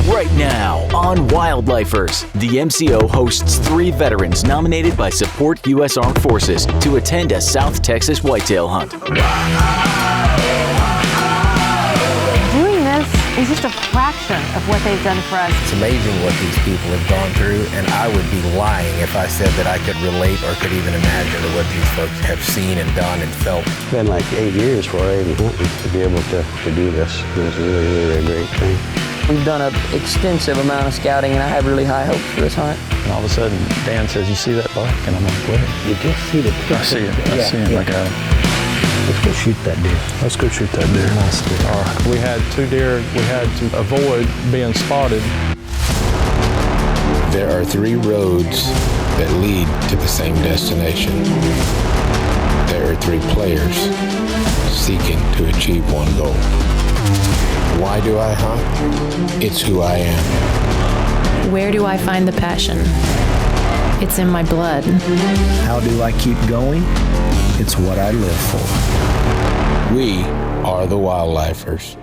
Right now on Wildlifers, the MCO hosts 3 veterans nominated by Support U.S. Armed Forces to attend a South Texas whitetail hunt. Doing this is just a fraction of what they've done for us. It's amazing what these people have gone through, and I would be lying if I said that I could relate or could even imagine what these folks have seen and done and felt. It's been like 8 years for I even hunted to be able to do this. It was really a great thing. We've done an extensive amount of scouting, and I have really high hopes for this hunt. And all of a sudden, Dan says, "You see that buck?" And I'm like, "What?" You just see the picture. I see it. I see it. Like let's go shoot that deer. Let's go shoot that deer. Nice deer. All right. We had 2 deer we had to avoid being spotted. There are 3 roads that lead to the same destination. There are 3 players seeking to achieve one goal. Why do I hunt? It's who I am. Where do I find the passion? It's in my blood. How do I keep going? It's what I live for. We are the Wildlifers.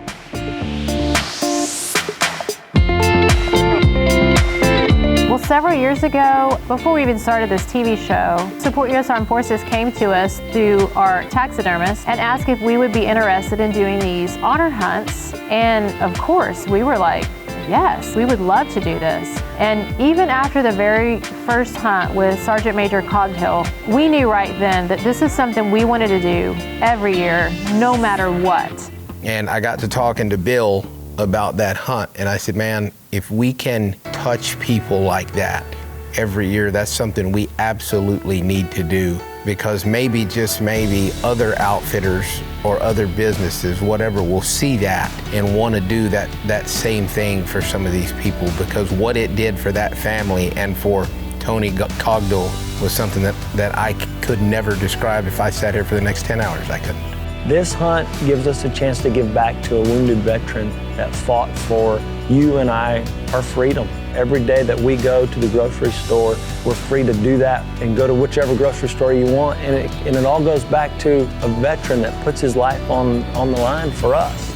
Well, several years ago, before we even started this TV show, Support U.S. Armed Forces came to us through our taxidermist and asked if we would be interested in doing these honor hunts. And of course, we were like, yes, we would love to do this. And even after the very first hunt with Sergeant Major Coghill, we knew right then that this is something we wanted to do every year, no matter what. And I got to talking to Bill about that hunt, and I said, man, if we can touch people like that every year, that's something we absolutely need to do, because maybe, just maybe, other outfitters or other businesses, whatever, will see that and want to do that same thing for some of these people, because what it did for that family and for Tony Cogdill was something that I could never describe. If I sat here for the next 10 hours, I couldn't. This hunt gives us a chance to give back to a wounded veteran that fought for you and I, our freedom. Every day that we go to the grocery store, we're free to do that and go to whichever grocery store you want. And it all goes back to a veteran that puts his life on the line for us.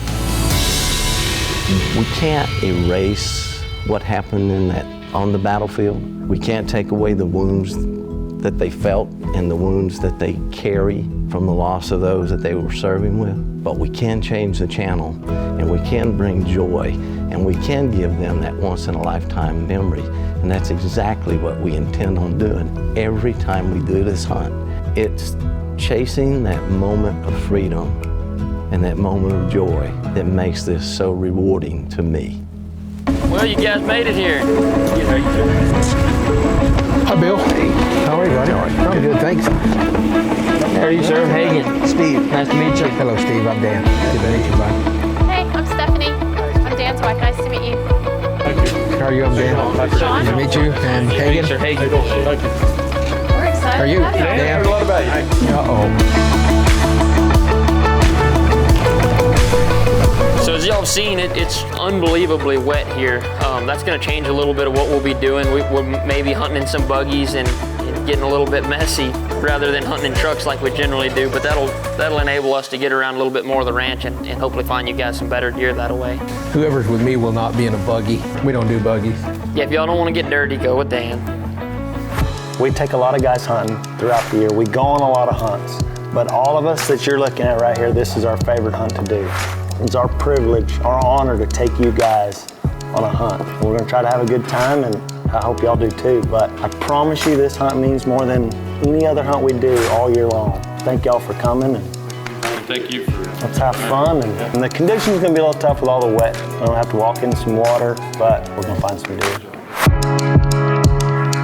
We can't erase what happened on the battlefield. We can't take away the wounds that they felt and the wounds that they carry from the loss of those that they were serving with. But we can change the channel, and we can bring joy, and we can give them that once-in-a-lifetime memory. And that's exactly what we intend on doing every time we do this hunt. It's chasing that moment of freedom and that moment of joy that makes this so rewarding to me. Well, you guys made it here. Hi, Bill. Hey. How are you, buddy? All right. I'm good, thanks. How are you, sir? Hagen. Steve. Nice to meet you. Hello, Steve. I'm Dan. Good to meet you, bud. Hey, I'm Stephanie. I'm Dan's wife. Nice to meet you. How are you? I'm Dan. Nice to meet you. And Hagen. Sir Hagen. We're excited. How are you? to have Dan. Uh-oh. So as y'all have seen, it's unbelievably wet here. That's going to change a little bit of what we'll be doing. We're maybe hunting in some buggies and getting a little bit messy rather than hunting in trucks like we generally do, but that'll enable us to get around a little bit more of the ranch and hopefully find you guys some better deer that way. Whoever's with me will not be in a buggy. We don't do buggies. Yeah, if y'all don't want to get dirty, go with Dan. We take a lot of guys hunting throughout the year. We go on a lot of hunts, but all of us that you're looking at right here, this is our favorite hunt to do. It's our privilege, our honor to take you guys on a hunt. We're gonna try to have a good time, and I hope y'all do too, but I promise you this hunt means more than any other hunt we do all year long. Thank y'all for coming. And thank you for let's have fun. And the conditions gonna be a little tough with all the wet. We're gonna have to walk in some water, but we're gonna find some deer.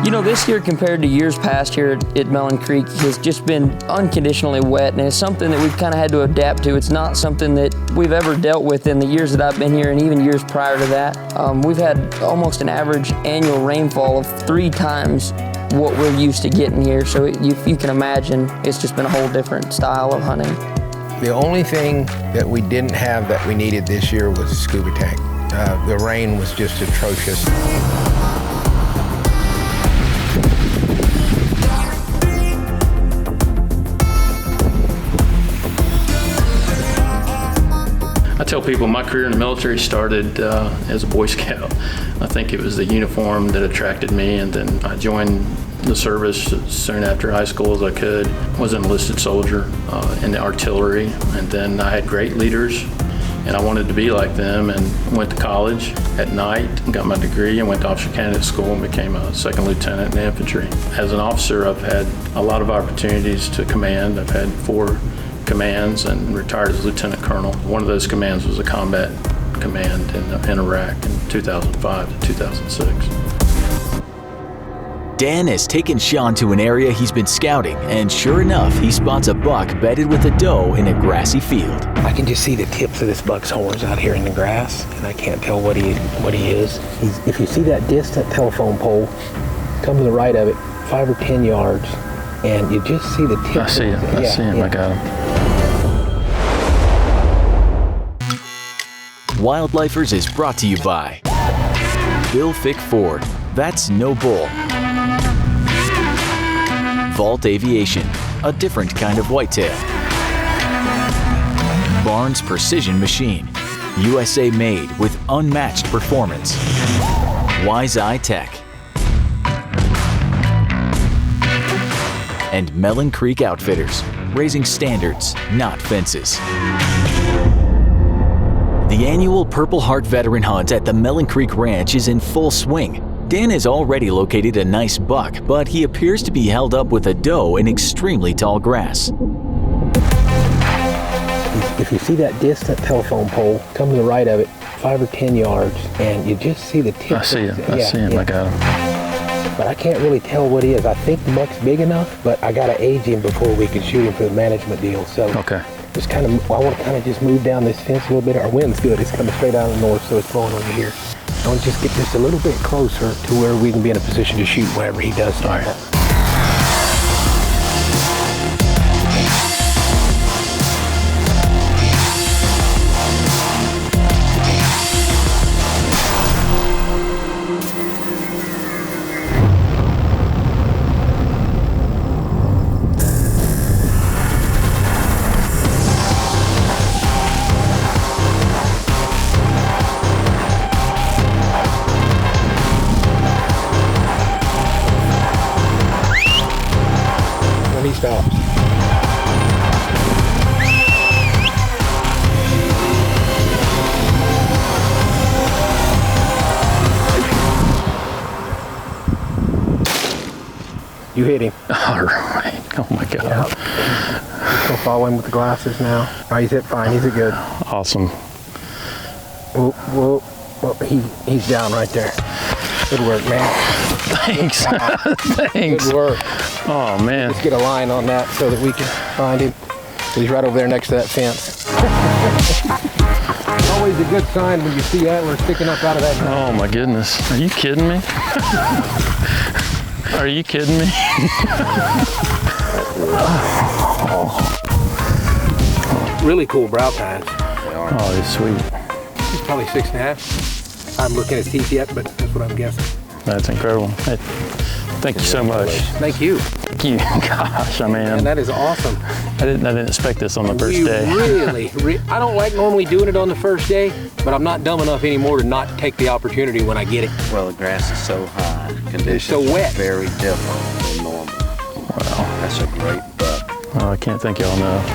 You know, this year compared to years past here at Mellon Creek has just been unconditionally wet, and it's something that we've kind of had to adapt to. It's not something that we've ever dealt with in the years that I've been here, and even years prior to that. We've had almost an average annual rainfall of 3 times what we're used to getting here, so if you can imagine, it's just been a whole different style of hunting. The only thing that we didn't have that we needed this year was a scuba tank. The rain was just atrocious. I tell people my career in the military started as a Boy Scout. I think it was the uniform that attracted me, and then I joined the service as soon after high school as I could. Was an enlisted soldier in the artillery, and then I had great leaders, and I wanted to be like them, and went to college at night and got my degree and went to officer candidate school and became a second lieutenant in the infantry. As an officer, I've had a lot of opportunities to command. I've had 4 commands and retired as lieutenant colonel. One of those commands was a combat command in Iraq in 2005 to 2006. Dan has taken Sean to an area he's been scouting, and sure enough, he spots a buck bedded with a doe in a grassy field. I can just see the tips of this buck's horns out here in the grass, and I can't tell what he is. If you see that distant telephone pole, come to the right of it, 5 or 10 yards, and you just see the tips. I see him. I see him. I got him. Wildlifers is brought to you by Bill Fick Ford, that's no bull. Vault Aviation, a different kind of whitetail. Barnes Precision Machine, USA made with unmatched performance. Wise Eye Tech. And Mellon Creek Outfitters, raising standards, not fences. The annual Purple Heart Veteran Hunt at the Mellon Creek Ranch is in full swing. Dan has already located a nice buck, but he appears to be held up with a doe in extremely tall grass. If you see that distant telephone pole, come to the right of it, 5 or 10 yards, and you just see the tips. I see him. I see him. I got him. But I can't really tell what he is. I think the buck's big enough, but I gotta age him before we can shoot him for the management deal. So okay. Just I want to kind of just move down this fence a little bit. Our wind's good. It's coming straight out of the north, so it's blowing over here. I want to just get this a little bit closer to where we can be in a position to shoot whenever he does stand up. Stops. You hit him. All right. Oh my God. Yeah. Go follow him with the glasses now. Oh, he's hit fine. He's a good. Awesome. Whoa. He's down right there. Good work, man. Thanks. Thanks. Good work. Oh, man. Let's get a line on that so that we can find him. He's right over there next to that fence. It's always a good sign when you see antlers sticking up out of that. Oh, my goodness. Are you kidding me? Are you kidding me? Really cool brow tines. Oh, he's sweet. He's probably 6.5. I'm looking at his teeth yet, but that's what I'm guessing. That's incredible. Hey, thank you so much. Thank you. Thank you. Gosh, I mean, Man, that is awesome. I didn't expect this on the first day. I don't like normally doing it on the first day, but I'm not dumb enough anymore to not take the opportunity when I get it. Well, the grass is so high. Conditions it's so wet. Very different than normal. Wow. That's a great buck. Well, I can't thank y'all enough.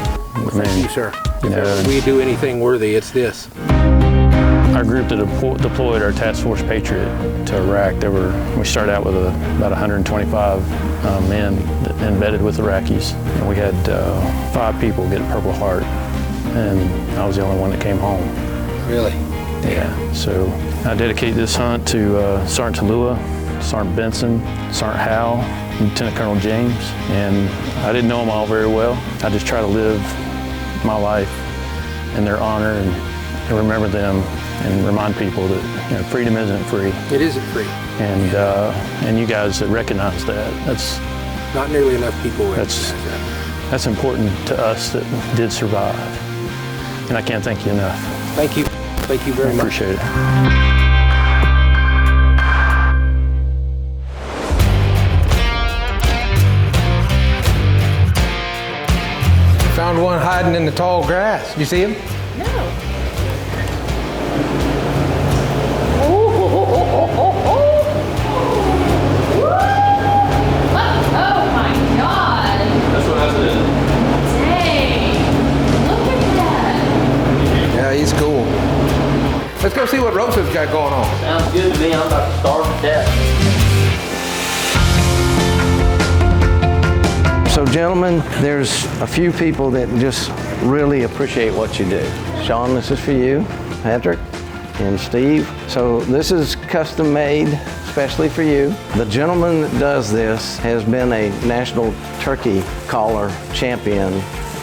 Thank you, sir. You know, if we do anything worthy, it's this. Our group that deployed our Task Force Patriot to Iraq, we started out with about 125 men embedded with Iraqis. And we had 5 people get Purple Heart, and I was the only one that came home. Really? Yeah. So I dedicate this hunt to Sergeant Tallulah, Sergeant Benson, Sergeant Howell, Lieutenant Colonel James, and I didn't know them all very well. I just try to live my life in their honor and remember them and remind people that freedom isn't free. It isn't free. And you guys that recognize that, that's not nearly enough people recognize that. That's important to us that did survive. And I can't thank you enough. Thank you. Thank you very much. Appreciate it. Found one hiding in the tall grass. Did you see him? No. Let's go see what Rosa's got going on. Sounds good to me. I'm about to starve to death. So gentlemen, there's a few people that just really appreciate what you do. Sean, this is for you. Patrick and Steve. So this is custom made, especially for you. The gentleman that does this has been a national turkey caller champion,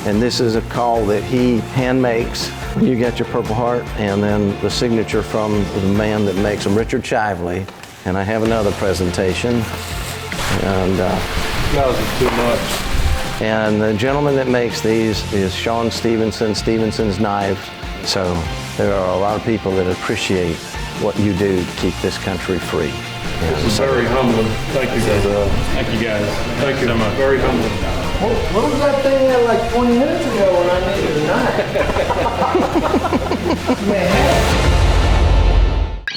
and this is a call that he hand makes. You get your Purple Heart, and then the signature from the man that makes them, Richard Shively. And I have another presentation. And That was too much. and the gentleman that makes these is Sean Stevenson, Stevenson's Knives. So there are a lot of people that appreciate what you do to keep this country free. This is very humbling. Thank you guys. Thank you guys. Thank you so much. Very humbling. What was that thing at like 20 minutes ago when I needed a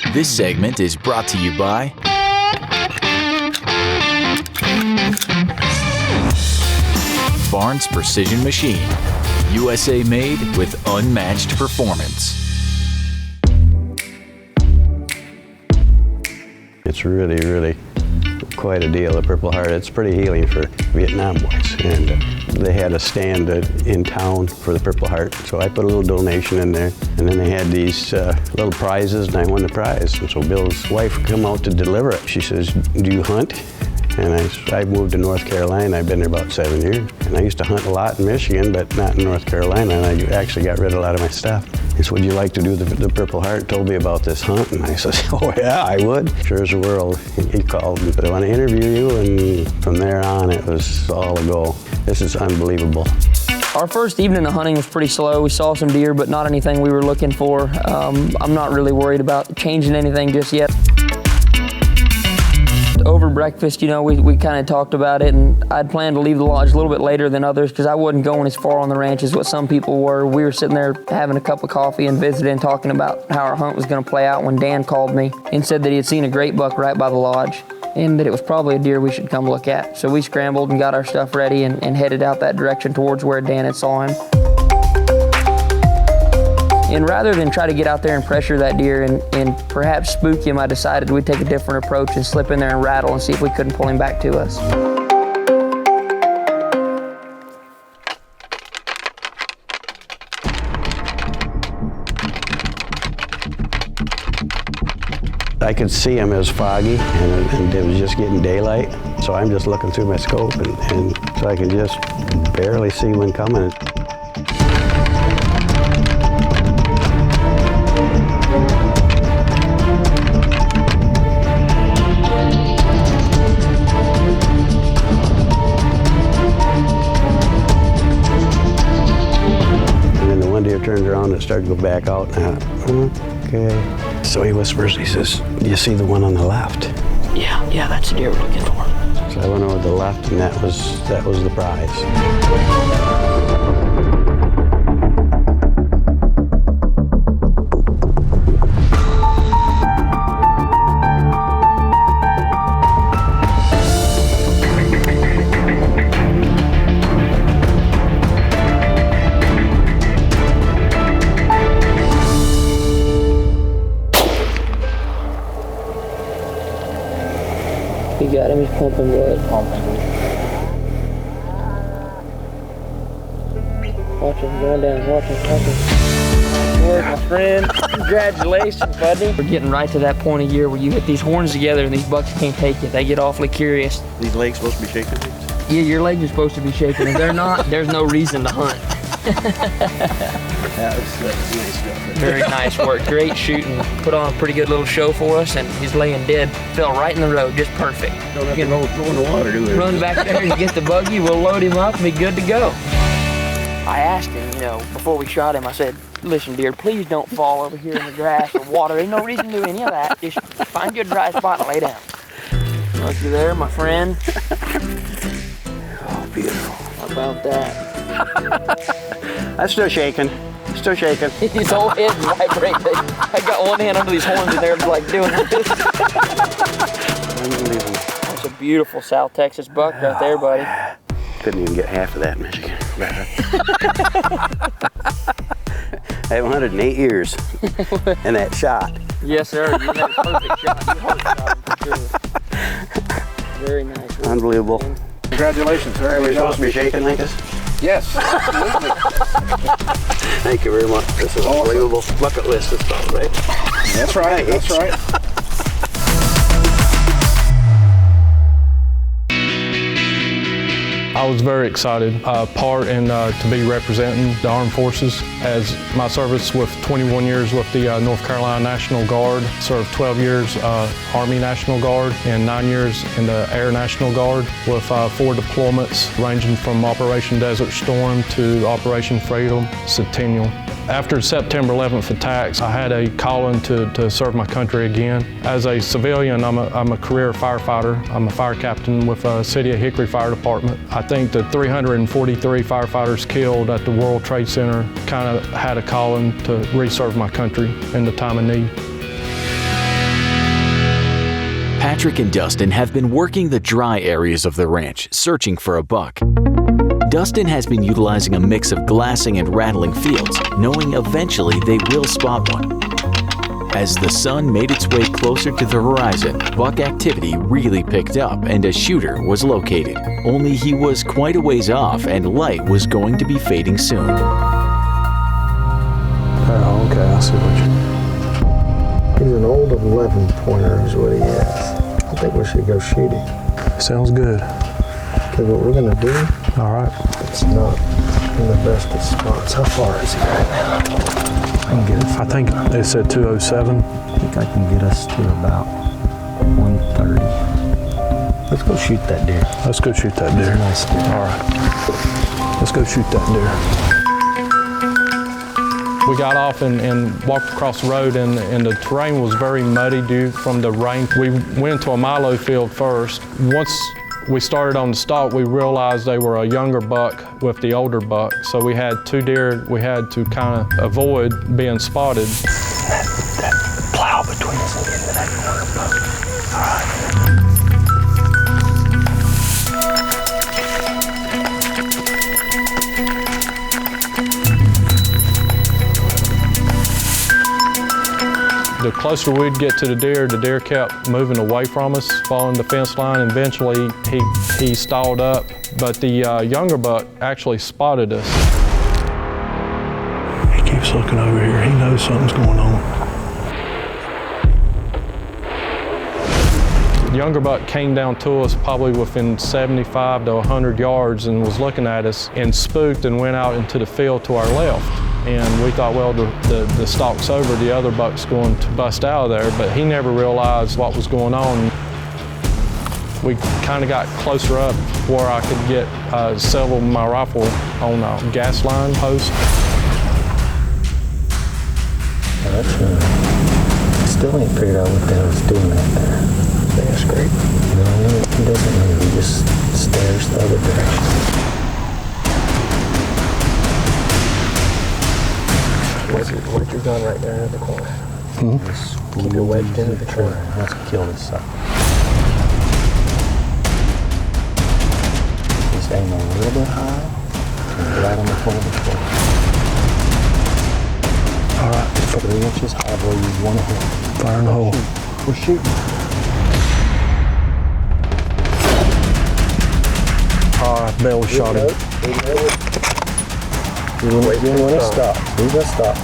knife? This segment is brought to you by Barnes Precision Machine, USA made with unmatched performance. It's really, really quite a deal, the Purple Heart. It's pretty healing for Vietnam boys. And they had a stand in town for the Purple Heart, so I put a little donation in there. And then they had these little prizes, and I won the prize. And so Bill's wife come out to deliver it. She says, "Do you hunt?" And I moved to North Carolina. I've been there about 7 years. And I used to hunt a lot in Michigan, but not in North Carolina. And I actually got rid of a lot of my stuff. He said, "Would you like to do the Purple Heart?" Told me about this hunt. And I said, "Oh yeah, I would." Sure as the world. He called me, "But I want to interview you." And from there on, it was all a go. This is unbelievable. Our first evening of hunting was pretty slow. We saw some deer, but not anything we were looking for. I'm not really worried about changing anything just yet. Over breakfast, you know, we kind of talked about it, and I'd planned to leave the lodge a little bit later than others because I wasn't going as far on the ranch as what some people were. We were sitting there having a cup of coffee and visiting, talking about how our hunt was going to play out when Dan called me and said that he had seen a great buck right by the lodge and that it was probably a deer we should come look at. So we scrambled and got our stuff ready and headed out that direction towards where Dan had saw him. And rather than try to get out there and pressure that deer and perhaps spook him, I decided we'd take a different approach and slip in there and rattle and see if we couldn't pull him back to us. I could see him. It was foggy, and it was just getting daylight. So I'm just looking through my scope, and so I can just barely see one coming. Turned around and started to go back out. Okay. So he whispers, he says, "Do you see the one on the left?" Yeah, that's the deer we're looking for. So I went over to the left, and that was the prize. You got him, he's pumping blood. Watch him going down, watch him. Nice work, my friend. Congratulations, buddy. We're getting right to that point of year where you hit these horns together and these bucks can't take it. They get awfully curious. These legs supposed to be shaking? Yeah, your legs are supposed to be shaking. If they're not, there's no reason to hunt. That was nice stuff. Very nice work. Great shooting. Put on a pretty good little show for us, and he's laying dead. Fell right in the road, just perfect. Don't have to go in the water, do we? Run back there and get the buggy. We'll load him up and be good to go. I asked him, you know, before we shot him, I said, "Listen, dear, please don't fall over here in the grass or water. There's no reason to do any of that. Just find you a dry spot and lay down." Look, you there, my friend? Oh, beautiful. How about that? I'm still shaking. Still shaking. His whole head's vibrating. I got one hand under these horns and they're like doing this. Unbelievable. That's a beautiful South Texas buck right there, buddy. Couldn't even get half of that in Michigan. I haven't hunted in 8 years. And that shot. Yes, sir. You had a perfect shot. You heard it, for sure. Very nice. Unbelievable. Congratulations, sir. Are we supposed to be shaking like this? Yes, absolutely. Thank you very much. This is unbelievable. Bucket list is called, right? That's right, that's right. I was very excited, part and to be representing the Armed Forces, as my service with 21 years with the North Carolina National Guard, served 12 years Army National Guard and 9 years in the Air National Guard with 4 deployments ranging from Operation Desert Storm to Operation Freedom Centennial. After September 11th attacks, I had a calling to serve my country again. As a civilian, I'm a career firefighter. I'm a fire captain with the City of Hickory Fire Department. I think the 343 firefighters killed at the World Trade Center kind of had a calling to reserve my country in the time of need. Patrick and Dustin have been working the dry areas of the ranch, searching for a buck. Dustin has been utilizing a mix of glassing and rattling fields, knowing eventually they will spot one. As the sun made its way closer to the horizon, buck activity really picked up and a shooter was located. Only he was quite a ways off and light was going to be fading soon. Oh, okay, I see what you... He's an old 11 pointer is what he has. I think we should go shoot him. Sounds good. Okay, what we're gonna do, all right, it's not in the best of spots. How far is he right now? I can get it. I think they said 207. I think I can get us to about 130. Let's go shoot that deer. Let's go shoot that deer. Nice deer. All right. Let's go shoot that deer. We got off and walked across the road, and the terrain was very muddy due from the rain. We went to a milo field first. Once we started on the stalk, we realized they were a younger buck with the older buck. So we had 2 deer we had to kind of avoid being spotted. That plow between us and getting to that corner buck. All right. The closer we'd get to the deer kept moving away from us, following the fence line, and eventually he stalled up. But the younger buck actually spotted us. He keeps looking over here. He knows something's going on. The younger buck came down to us probably within 75 to 100 yards and was looking at us and spooked and went out into the field to our left. And we thought, well, the stalk's over, the other buck's going to bust out of there, but he never realized what was going on. We kind of got closer up where I could get several of my rifle on a gas line post. Still ain't figured out what the hell he's doing out there. That's great. You know what I mean? He doesn't move, he just stares the other direction. Where's your gun right there in the corner? Just keep it wedged into the corner. Let's kill this sucker. Just aim a little bit high and right on the point of the trigger. All right, 3 inches high where you want to hit. Fire in the hole. We're shooting. All right, Bill shot him. You didn't want to stop. He's going to stop.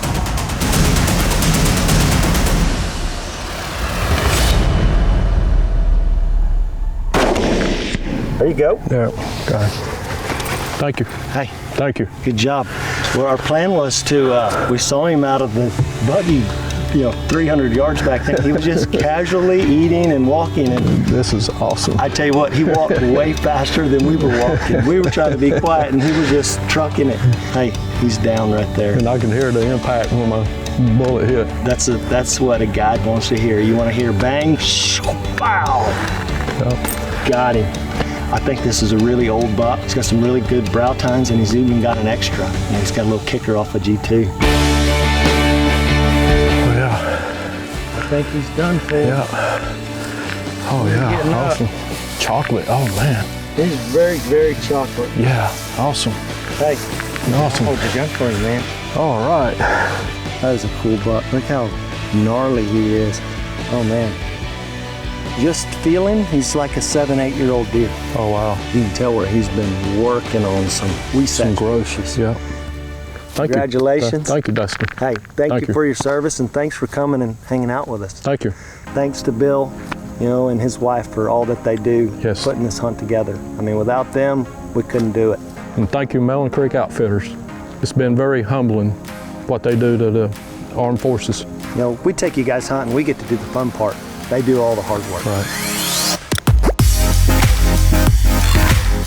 There you go. Yeah, got it. Thank you. Hey. Thank you. Good job. Well, our plan was to, we saw him out of the buggy, 300 yards back then. He was just casually eating and walking. And this is awesome. I tell you what, he walked way faster than we were walking. We were trying to be quiet and he was just trucking it. Hey, he's down right there. And I can hear the impact when my bullet hit. That's what a guide wants to hear. You want to hear bang, pow. Yep. Got him. I think this is a really old buck. He's got some really good brow tines and he's even got an extra. And he's got a little kicker off of G2. I think he's done for. Yeah. Oh yeah, awesome. Chocolate, oh man. He's very, very chocolate. Yeah, awesome. Hey, awesome. I'll hold your gun for you, man. All right. That is a cool buck. Look how gnarly he is. Oh man. Just feeling, he's like a 7-8 year old deer. Oh wow. You can tell where he's been working on some grosses. Yeah. Thank Congratulations. You. Thank you, Dustin. Hey, thank you for your service, and thanks for coming and hanging out with us. Thank you. Thanks to Bill, and his wife for all that they do, yes, putting this hunt together. I mean, without them, we couldn't do it. And thank you, Mellon Creek Outfitters. It's been very humbling what they do to the armed forces. We take you guys hunting, we get to do the fun part. They do all the hard work. Right.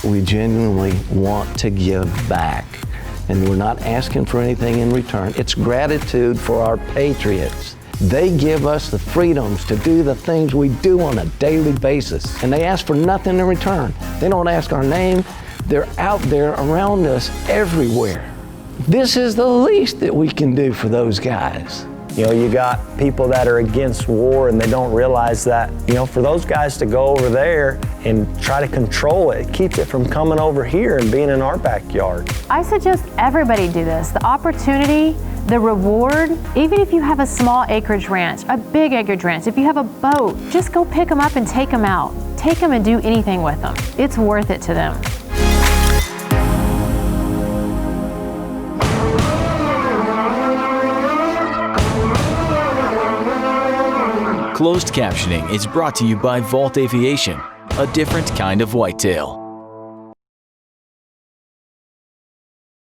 We genuinely want to give back, and we're not asking for anything in return. It's gratitude for our patriots. They give us the freedoms to do the things we do on a daily basis, and they ask for nothing in return. They don't ask our name. They're out there around us everywhere. This is the least that we can do for those guys. You got people that are against war and they don't realize that, for those guys to go over there and try to control it, it keeps it from coming over here and being in our backyard. I suggest everybody do this. The opportunity, the reward, even if you have a small acreage ranch, a big acreage ranch, if you have a boat, just go pick them up and take them out. Take them and do anything with them. It's worth it to them. Closed captioning is brought to you by Vault Aviation, a different kind of whitetail.